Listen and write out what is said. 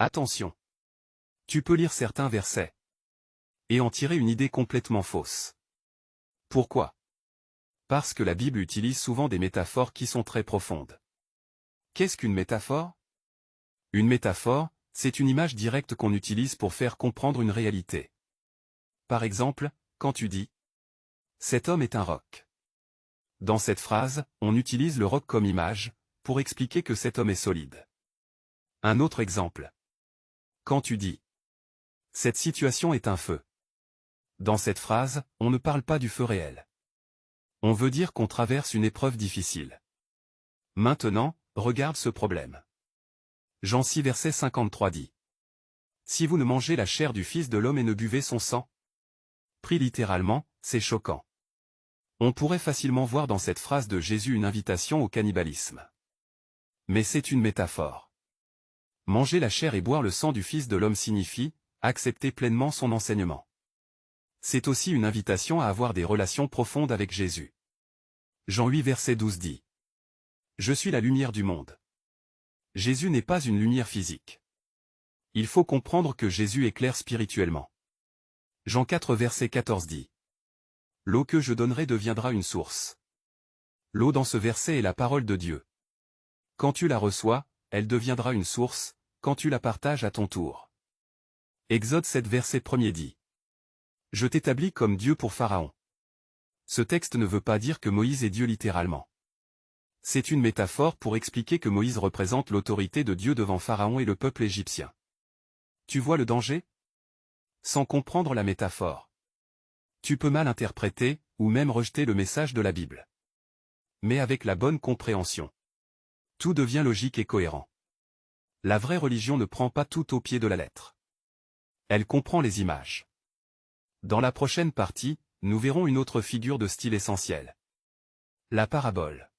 Attention! Tu peux lire certains versets et en tirer une idée complètement fausse. Pourquoi? Parce que la Bible utilise souvent des métaphores qui sont très profondes. Qu'est-ce qu'une métaphore? Une métaphore, c'est une image directe qu'on utilise pour faire comprendre une réalité. Par exemple, quand tu dis « Cet homme est un roc ». Dans cette phrase, on utilise le roc comme image, pour expliquer que cet homme est solide. Un autre exemple. Quand tu dis « Cette situation est un feu ». Dans cette phrase, on ne parle pas du feu réel. On veut dire qu'on traverse une épreuve difficile. Maintenant, regarde ce problème. Jean 6 verset 53 dit « Si vous ne mangez la chair du Fils de l'homme et ne buvez son sang ». Pris littéralement, c'est choquant. On pourrait facilement voir dans cette phrase de Jésus une invitation au cannibalisme. Mais c'est une métaphore. Manger la chair et boire le sang du Fils de l'homme signifie accepter pleinement son enseignement. C'est aussi une invitation à avoir des relations profondes avec Jésus. Jean 8 verset 12 dit « Je suis la lumière du monde ». Jésus n'est pas une lumière physique. Il faut comprendre que Jésus éclaire spirituellement. Jean 4 verset 14 dit « L'eau que je donnerai deviendra une source ». L'eau dans ce verset est la parole de Dieu. Quand tu la reçois, elle deviendra une source, quand tu la partages à ton tour. Exode 7 verset 1er dit « Je t'établis comme Dieu pour Pharaon ». Ce texte ne veut pas dire que Moïse est Dieu littéralement. C'est une métaphore pour expliquer que Moïse représente l'autorité de Dieu devant Pharaon et le peuple égyptien. Tu vois le danger? Sans comprendre la métaphore, tu peux mal interpréter, ou même rejeter le message de la Bible. Mais avec la bonne compréhension, tout devient logique et cohérent. La vraie religion ne prend pas tout au pied de la lettre. Elle comprend les images. Dans la prochaine partie, nous verrons une autre figure de style essentiel. La parabole.